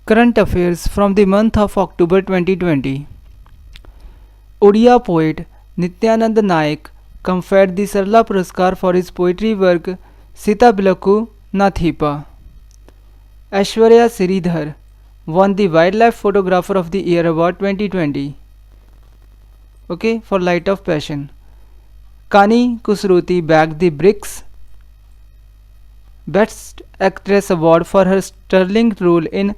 Current affairs from the month of October 2020. Odia poet Nityanand Naik conferred the Sarla Puraskar for his poetry work Sita Bilaku Nathipa. Aishwarya Sridhar won the Wildlife Photographer of the Year Award 2020. Okay, for Light of Passion. Kani Kusruti bagged the BRICS Best Actress Award for her sterling role in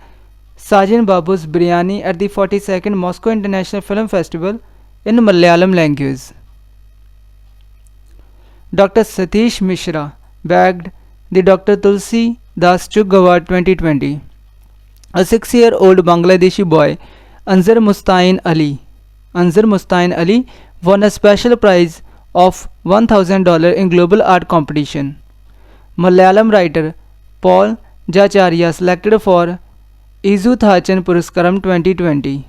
Sajan Babu's Biryani at the 42nd Moscow International Film Festival in Malayalam language. Dr. Satish Mishra bagged the Dr. Tulsi Das Chugh Award 2020. A 6-year-old Bangladeshi boy, Anzar Mustain Ali won a special prize of $1,000 in global art competition. Malayalam writer Paul Jacharya selected for Izu Thachan Puraskaram 2020.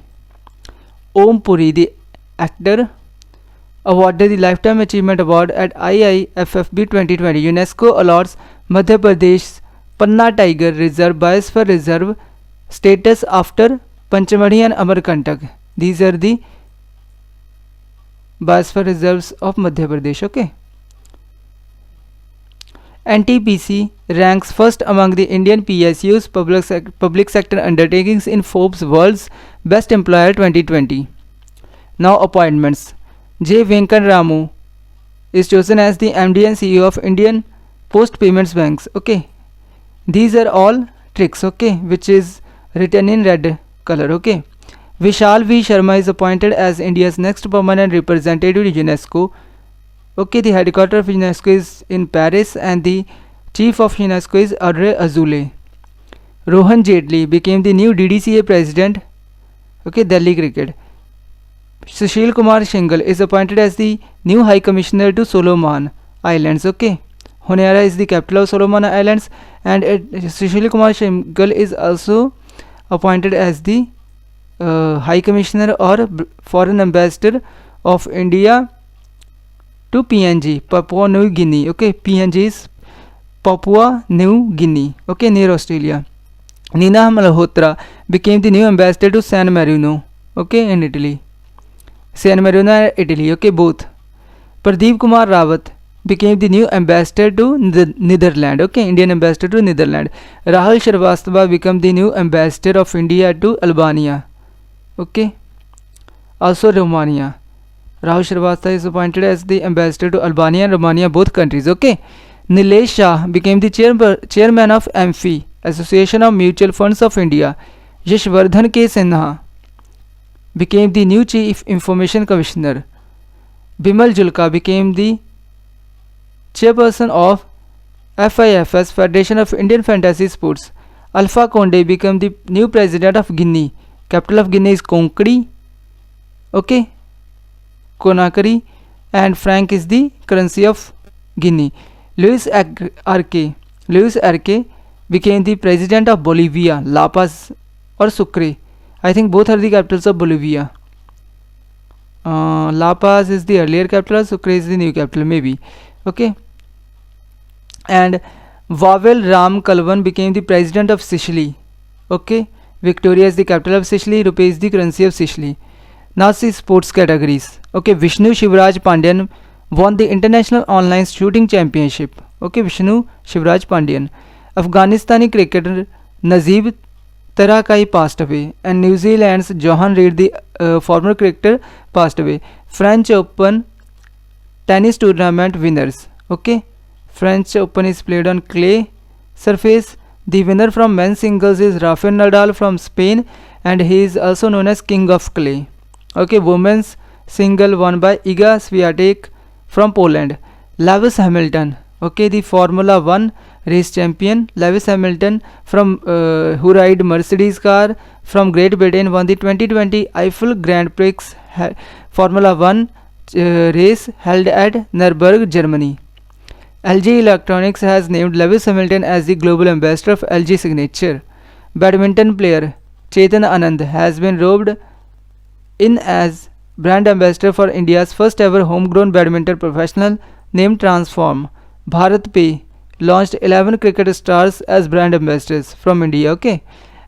Om Puri, the actor, awarded the Lifetime Achievement Award at IIFFB 2020. UNESCO allows Madhya Pradesh Panna Tiger Reserve Biosphere Reserve status after Panchamadi and Amarkantak. These are the Biosphere Reserves of Madhya Pradesh. Okay. NTPC ranks first among the Indian PSUs public sector undertakings in Forbes World's Best Employer 2020. Now appointments. J. Venkan Ramu is chosen as the MD and CEO of Indian Post Payments Banks. Okay. These are all tricks. Okay. Which is written in red color. Okay. Vishal V. Sharma is appointed as India's next permanent representative to UNESCO. Okay, the headquarters of UNESCO is in Paris and the chief of UNESCO is Audrey Azoulay. Rohan Jaitley became the new DDCA president. Okay, Delhi Cricket. Sushil Kumar Shingal is appointed as the new High Commissioner to Solomon Islands. Okay, Honiara is the capital of Solomon Islands, and Sushil Kumar Shingal is also appointed as the High Commissioner or Foreign Ambassador of India to PNG, Papua New Guinea. Okay, PNG is Papua New Guinea. Okay, near Australia. Nina Malhotra became the new ambassador to San Marino. Okay, in Italy. San Marino and Italy. Okay, both. Pradeep Kumar Rawat became the new ambassador to Netherlands. Okay, Indian ambassador to Netherlands. Rahul Shrivastava became the new ambassador of India to Albania. Okay, also Romania. Rahul Shrivastava is appointed as the ambassador to Albania and Romania, both countries. Okay. Nilesh Shah became the chairman of AMFI, Association of Mutual Funds of India. Yashvardhan K. Sinha became the new Chief Information Commissioner. Bimal Julka became the chairperson of FIFS, Federation of Indian Fantasy Sports. Alpha Conde became the new president of Guinea. Capital of Guinea is Conakry. Okay. Conakry, and franc is the currency of Guinea. Luis Arce became the president of Bolivia, La Paz or Sucre. I think both are the capitals of Bolivia. La Paz is the earlier capital, Sucre is the new capital, maybe. Okay. And Wawel Ram Kalvan became the president of Sicily. Okay. Victoria is the capital of Sicily, rupee is the currency of Sicily. Now see sports categories. Okay, Vishnu Shivraj Pandyan won the International Online Shooting Championship. Okay, Vishnu Shivraj Pandyan. Afghanistani cricketer Nazib Tarakai passed away, and New Zealand's Johan Reid, the former cricketer, passed away. French Open tennis tournament winners. Okay, French Open is played on clay surface. The winner from men's singles is Rafael Nadal from Spain, and he is also known as King of Clay. Okay, women's single won by Iga Swiatek from Poland. Lewis Hamilton, okay, the Formula 1 race champion Lewis Hamilton from who ride Mercedes car from Great Britain, won the 2020 Eiffel Grand Prix Formula 1 race held at Nürburgring, Germany. LG Electronics has named Lewis Hamilton as the global ambassador of LG Signature. Badminton player Chetan Anand has been roped in as brand ambassador for India's first ever homegrown badminton professional named Transform. Bharat Pay launched 11 cricket stars as brand ambassadors from India. Okay,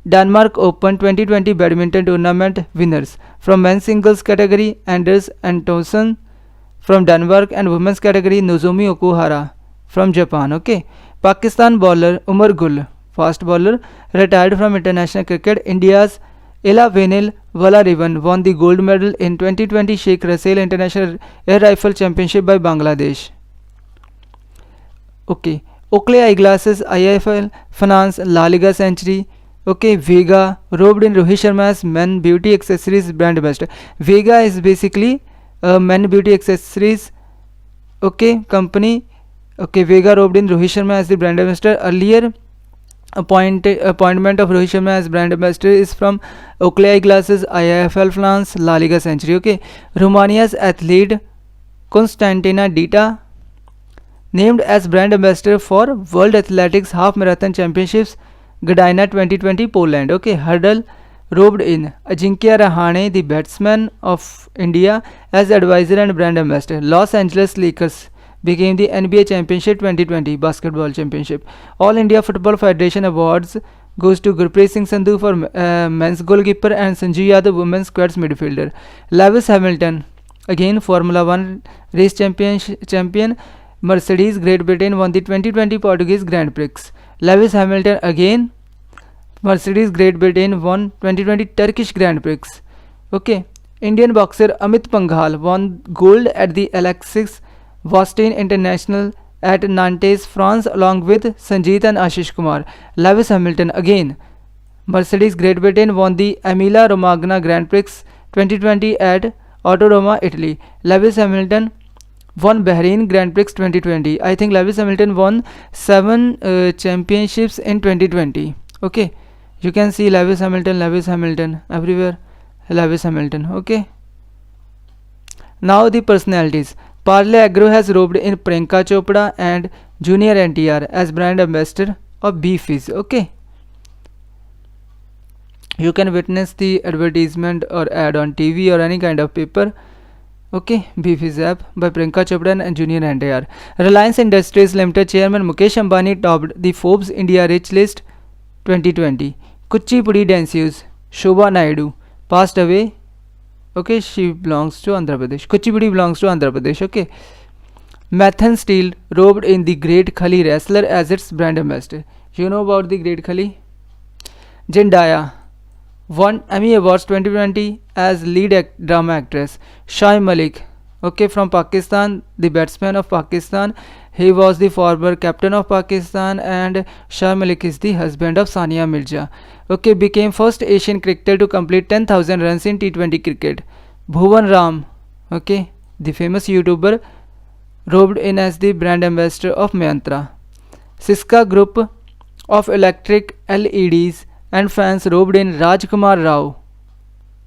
Denmark Open 2020 badminton tournament winners. From men's singles category, Anders Antonsen from Denmark, and women's category, Nozomi Okuhara from Japan. Okay. Pakistan bowler Umar Gul, fast bowler, retired from international cricket. India's Elavenil Valarivan won the gold medal in 2020 Sheikh Rasail International Air Rifle Championship by Bangladesh. Okay. Oakley Eyeglasses IIFL Finance La Liga Century. Okay, Vega robed in Rohit Sharma's men beauty accessories brand ambassador. Vega is basically a men beauty accessories, okay, company. Okay, Vega robed in Rohit Sharma as the brand ambassador. Earlier appointment of Rohit Sharma as brand ambassador is from Oakley Eyeglasses IIFL France La Liga Century. Okay, Romania's athlete Constantina Dita named as brand ambassador for World Athletics Half Marathon Championships Gdynia 2020 Poland. Okay, hurdle robed in Ajinkya Rahane, the batsman of India, as advisor and brand ambassador. Los Angeles Lakers became the NBA Championship 2020 Basketball Championship. All India Football Federation Awards goes to Gurpreet Singh Sandhu for men's goalkeeper and Sanju Yadav women's squads midfielder. Lewis Hamilton, again Formula 1 race champion Mercedes Great Britain won the 2020 Portuguese Grand Prix. Lewis Hamilton, again Mercedes Great Britain won 2020 Turkish Grand Prix. Okay, Indian boxer Amit Panghal won gold at the Alexis Vostine International at Nantes, France, along with Sanjeet and Ashish Kumar. Lewis Hamilton, again Mercedes Great Britain won the Emilia Romagna Grand Prix 2020 at Autoroma, Italy. Lewis Hamilton won Bahrain Grand Prix 2020. I think Lewis Hamilton won 7 championships in 2020. Okay, you can see Lewis Hamilton everywhere. Lewis Hamilton. Okay, now the personalities. Parle Agro has robed in Priyanka Chopra and Junior NTR as brand ambassador of BFizz. Okay, you can witness the advertisement or ad on TV or any kind of paper. Okay, BFizz app by Priyanka Chopra and Junior NTR. Reliance Industries Limited chairman Mukesh Ambani topped the Forbes India Rich List 2020. Kuchipudi dancers Shobha Naidu passed away. Okay, she belongs to Andhra Pradesh. Kuchipudi belongs to Andhra Pradesh. Okay. Mathan Steel robed in the Great Khali wrestler as its brand ambassador. You know about the Great Khali? Zendaya won Emmy Awards 2020 as lead drama actress. Shoaib Malik, okay, from Pakistan, the batsman of Pakistan. He was the former captain of Pakistan, and Shoaib Malik is the husband of Sania Mirza. Okay, became first Asian cricketer to complete 10,000 runs in T20 cricket. Bhuvan Ram, okay, the famous YouTuber, robed in as the brand ambassador of Mantra. Siska Group of electric LEDs and fans robed in Rajkumar Rao,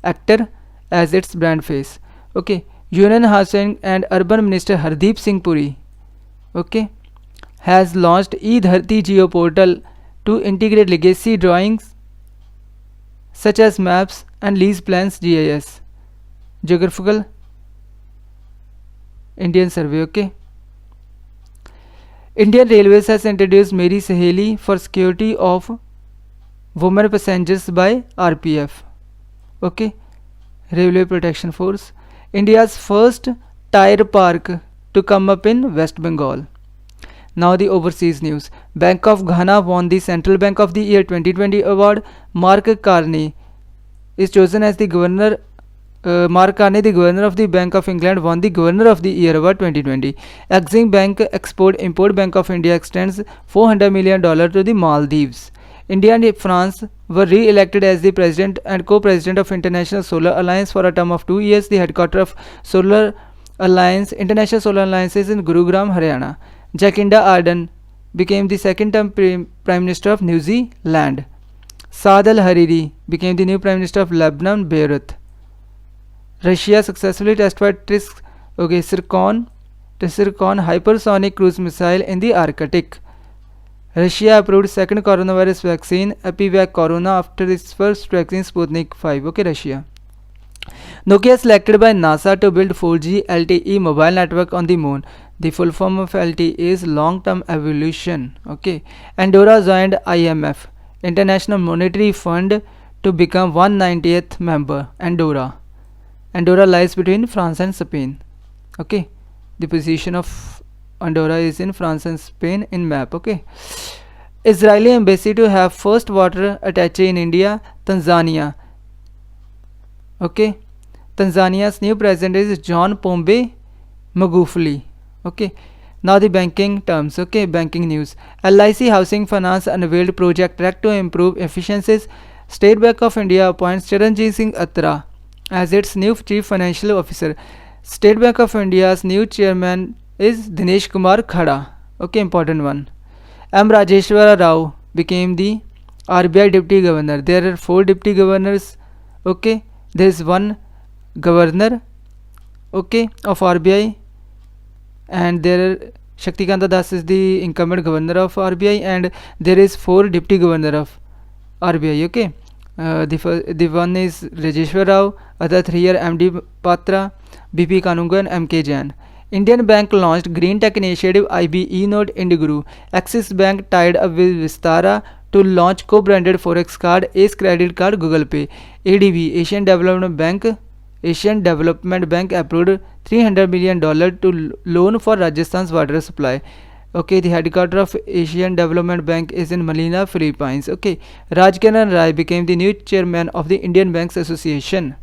actor, as its brand face. Okay, Union Housing and Urban Minister Hardeep Singh Puri, okay, has launched eDharti Geo Portal to integrate legacy drawings such as maps and lease plans. GIS, Geographical Indian Survey. Okay, Indian Railways has introduced Meri Saheli for security of women passengers by RPF. Okay, Railway Protection Force. India's first tire park to come up in West Bengal. Now the overseas news. Bank of Ghana won the Central Bank of the Year 2020 award. Mark Carney is chosen as the governor. Mark Carney, the governor of the Bank of England, won the Governor of the Year Award 2020. Exim Bank Export-Import Bank of India extends $400 million to the Maldives. India and France were re-elected as the president and co-president of International Solar Alliance for a term of 2 years. The headquarters of Solar Alliance, International Solar Alliance, is in Gurugram, Haryana. Jacinda Ardern became the second-term Prime Minister of New Zealand. Saad al-Hariri became the new Prime Minister of Lebanon, Beirut. Russia successfully tested Tsirkon hypersonic cruise missile in the Arctic. Russia approved second coronavirus vaccine, Epivac Corona, after its first vaccine, Sputnik 5. Okay, Russia. Nokia selected by NASA to build 4G LTE mobile network on the moon. The full form of LTE is long-term evolution. Okay. Andorra joined IMF. International Monetary Fund to become 190th member. Andorra lies between France and Spain. Okay, the position of Andorra is in France and Spain in map. Okay, Israeli embassy to have first water attaché in India, Tanzania. Okay, Tanzania's new president is John Pombe Magufuli. Okay, now the banking terms. Okay, banking news. LIC Housing Finance unveiled Project Track to improve efficiencies. State Bank of India appoints Charanjit Singh Atra as its new chief financial officer. State Bank of India's new chairman is Dinesh Kumar Khada. Okay, important one. M. Rajeshwara Rao became the RBI deputy governor. There are 4 deputy governors. Okay, there is one governor. Okay, of RBI, and there are Shaktikanta Das is the incumbent governor of RBI, and there is 4 deputy governor of RBI. Okay, the one is Rajeshwar Rao, other 3 are MD Patra, BP Kanungo, and MK Jain. Indian Bank launched Green Tech Initiative IB Node Indiguru. Axis Bank tied up with Vistara to launch co-branded Forex card, Ace Credit Card, Google Pay. ADB Asian Development Bank approved $300 million to loan for Rajasthan's water supply. Okay, the headquarters of Asian Development Bank is in Manila, Philippines. Okay, Rajkaran Rai became the new chairman of the Indian Banks Association.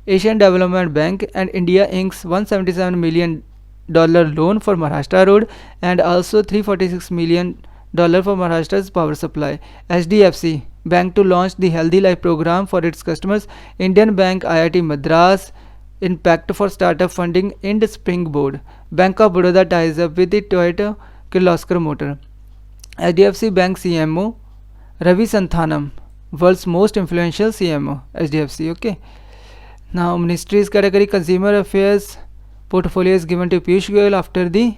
Asian Development Bank and India inks $177 million loan for Maharashtra Road and also $346 million for Maharashtra's power supply. HDFC Bank to launch the Healthy Life program for its customers. Indian Bank, IIT Madras, Impact for Startup Funding, Ind Springboard. Bank of Baroda ties up with the Toyota Kirloskar Motor. HDFC Bank CMO Ravi Santhanam, world's most influential CMO, HDFC. Okay. Now, Ministries category Consumer Affairs portfolio is given to Piyush Goyal after the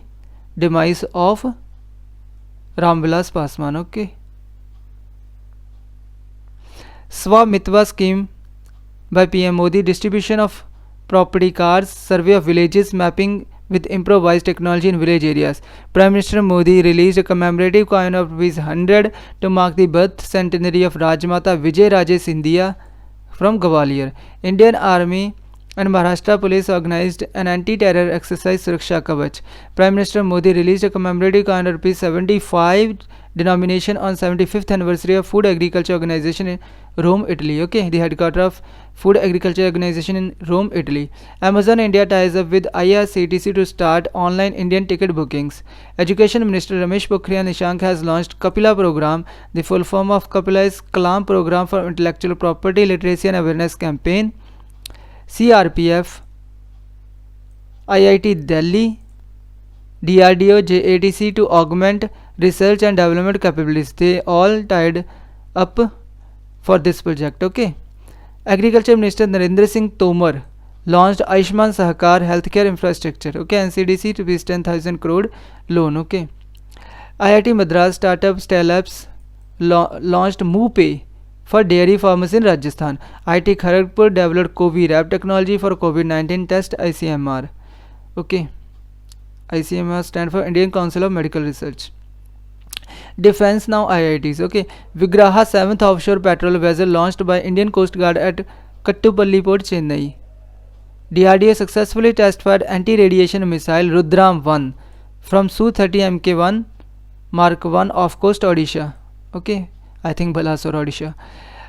demise of Ramvilas Paswan. Okay. Swamitva scheme by PM Modi, distribution of property cards, survey of villages, mapping with improvised technology in village areas. Prime Minister Modi released a commemorative coin of ₹100 to mark the birth centenary of Rajmata Vijay Raje Scindia from Gwalior. Indian Army and Maharashtra Police organized an anti-terror exercise Suraksha Kavach. Prime Minister Modi released a commemorative coin of ₹75 denomination on 75th anniversary of Food Agriculture Organization in Rome, Italy. Okay, the headquarters of Food Agriculture Organization in Rome, Italy. Amazon India ties up with IRCTC to start online Indian ticket bookings. Education Minister Ramesh Pokhriyal Nishank has launched Kapila program. The full form of Kapila is Kalam program for intellectual property literacy and awareness campaign. CRPF, IIT Delhi, DRDO, JATC to augment research and development capabilities. They all tied up for this project. Okay. Agriculture Minister Narendra Singh Tomar launched Ayushman Sahakar healthcare infrastructure. Okay, NCDC to be 10,000 crore loan. Okay. IIT Madras startup Stellabs launched MooPay for dairy farmers in Rajasthan. IIT Kharagpur developed COVID-RAP technology for COVID-19 test ICMR. Okay. ICMR stand for Indian Council of Medical Research. Defense now IITs. Okay, Vigraha 7th offshore patrol vessel launched by Indian Coast Guard at Kattupalli Port, Chennai. DRDO successfully test-fired anti-radiation missile Rudram 1 from Su-30 Mk1 Mark 1 off coast Odisha. Okay, I think Balasore, Odisha.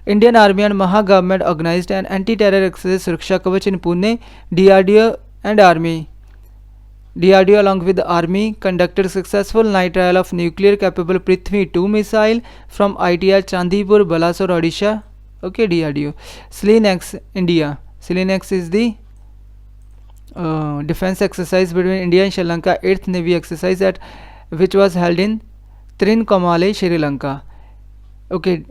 Indian Army and Maha government organized an anti-terror exercise Suraksha Kavach in Pune. DRDO along with the Army conducted successful night trial of nuclear capable Prithvi 2 missile from ITR Chandipur, Balasore, Odisha. Okay, DRDO. SLINX India. SLINX is the defense exercise between India and Sri Lanka, 8th Navy exercise which was held in Trincomalee, Sri Lanka. Okay,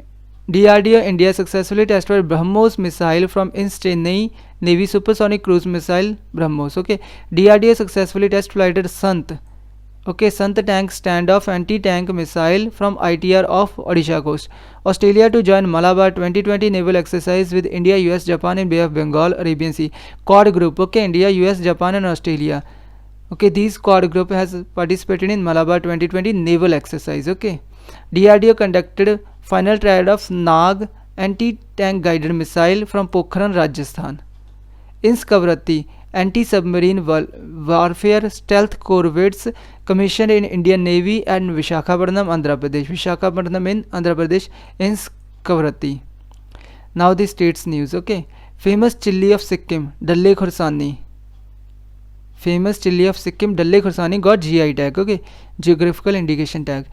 DRDO India successfully tested BrahMos missile from its Chennai Navy supersonic cruise missile BrahMos. Okay, DRDO successfully test flighted Sant. Okay, Sant tank standoff anti-tank missile from ITR of Odisha coast. Australia to join Malabar 2020 naval exercise with India, US, Japan in Bay of Bengal, Arabian Sea. Quad group. Okay, India, US, Japan and Australia. Okay, these quad group has participated in Malabar 2020 naval exercise. Okay, DRDO conducted Final trial of Nag anti-tank guided missile from Pokhran, Rajasthan. INS Kavaratti anti-submarine warfare stealth corvettes commissioned in Indian Navy and Visakhapatnam, Andhra Pradesh. Visakhapatnam in Andhra Pradesh. INS Kavaratti. Now the states news. Okay. Famous chilli of Sikkim, Dalle Khorsani. Famous chilli of Sikkim, Dalle Khorsani got GI tag. Okay. Geographical indication tag.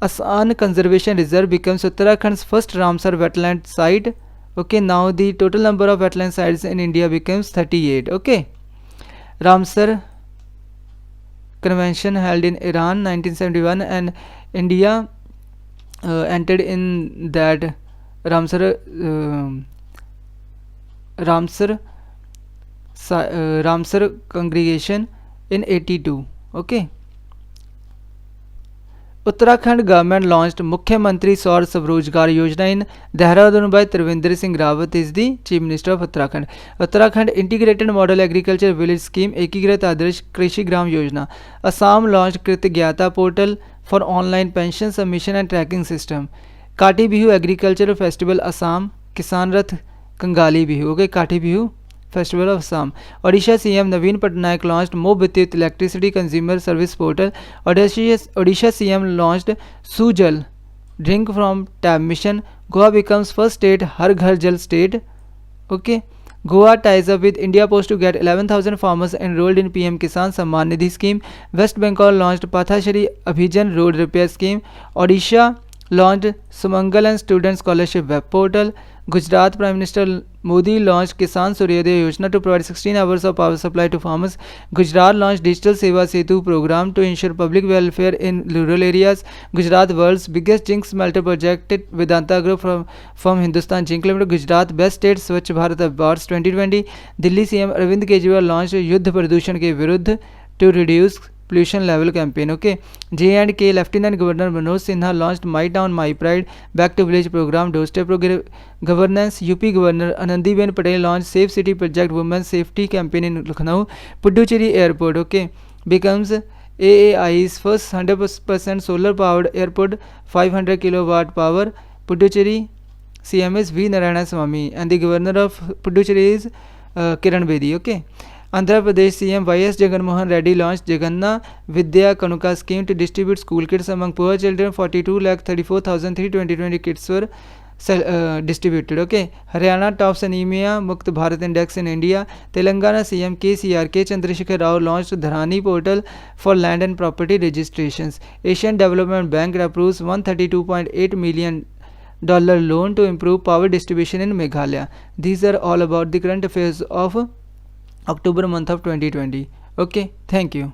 Asan Conservation Reserve becomes Uttarakhand's first Ramsar wetland site. Okay. Now the total number of wetland sites in India becomes 38. Okay. Ramsar Convention held in Iran 1971 and India entered in that Ramsar congregation in 82. Okay. Uttarakhand government launched Mukhyamantri Saur Swarojgar Yojana in Dehradun by Trivendra Singh Rawat is the Chief Minister of Uttarakhand. Uttarakhand Integrated Model Agriculture Village Scheme Ekigrat Adarsh Krishi Gram Yojana. Assam launched Kritagyata portal for online pension submission and tracking system. Kati Bihu Agricultural Festival Assam. Kisan Rath Kangali Bihu. Okay, Kati Bihu Festival of Assam. Odisha CM Naveen Patnaik launched Mo Bidyut Electricity Consumer Service Portal. Odisha CM launched Sujal Drink from Tap Mission. Goa becomes first state Har Ghar Jal state. Okay. Goa ties up with India Post to get 11,000 farmers enrolled in PM Kisan Samman Nidhi scheme. West Bengal launched Pathashari Abhijan Road Repair scheme. Odisha launched Sumangalan Student Scholarship Web Portal. Gujarat Prime Minister Modi launched Kisan Suryodaya Yojana to provide 16 hours of power supply to farmers. Gujarat launched Digital Seva Setu program to ensure public welfare in rural areas. Gujarat world's biggest zinc smelter project Vedanta Group from Hindustan Zinc Limited. Gujarat Best State Swachh Bharat Awards 2020. Delhi CM Arvind Kejriwal launched Yudh Pradushan ke Viruddh to reduce pollution level campaign. Okay. J&K Lieutenant Governor Manoj Sinha launched My Town My Pride Back to Village program doorstep governance. UP Governor Anandiben Patel launched Safe City Project Women's Safety campaign in Lucknow. Puducherry Airport, okay, becomes AAI's first 100% solar powered airport, 500 kilowatt power. Puducherry CM is V Narayana Swamy and the governor of Puducherry is Kiran Bedi. Okay. Andhra Pradesh CM YS Jagan Mohan Reddy launched Jaganna Vidya Kanuka scheme to distribute school kits among poor children. 42,34,320 kits were distributed. Okay. Haryana tops anemia Mukt Bharat index in India. Telangana CM KCRK Chandrasekhar Rao launched Dharani portal for land and property registrations. Asian Development Bank approves $132.8 million loan to improve power distribution in Meghalaya. These are all about the current affairs of October month of 2020. Okay, thank you.